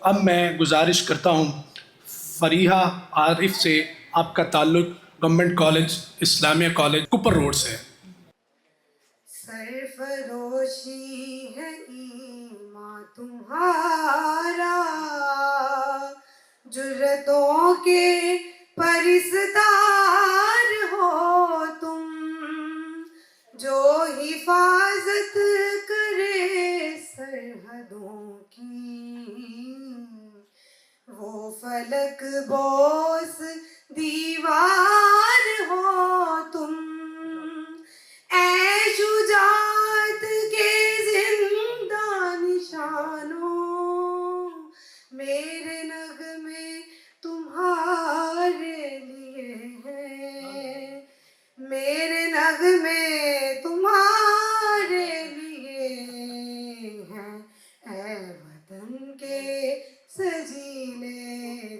اب میں گزارش کرتا ہوں فریحہ عارف سے، آپ کا تعلق گورنمنٹ کالج اسلامیہ کالج کوپر روڈ سے ہے۔ سرفروشی ہے ایمان تمہارا، جرتوں کے پرستار ہو تم، جو حفاظت کرے سرحدوں کی، وہ فلک بوس دیوار ہو تم، اے شجاعت کے زندہ نشانوں، میرے نغمے تمہارے لیے ہیں، میرے نغمے تمہارے لیے ہیں، اے وطن کے سجیلے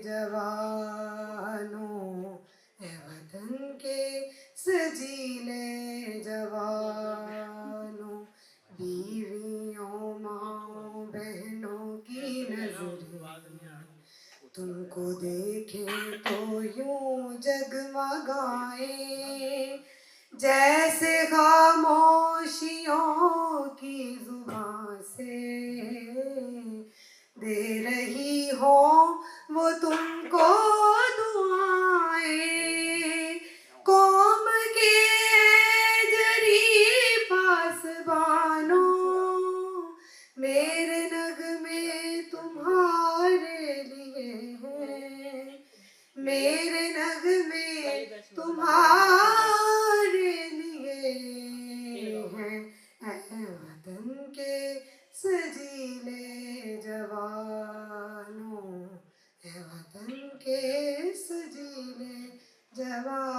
جوانوں، اے وطن کے سجیلے جوانوں، بیویوں ماں بہنوں کی نظریں تم کو دیکھیں تو یوں جگمگائیں، جیسے خاموشیوں کی زبان سے دے رہی ہو وہ تم کو دعائیں، قوم کے جری پاسبانوں، میرے نغمے تمہارے لیے ہیں، میرے نغمے تمہارے لیے ہیں، اے وطن کے سجیلے جوانوں، اے وطن کے سجیلے جوانوں۔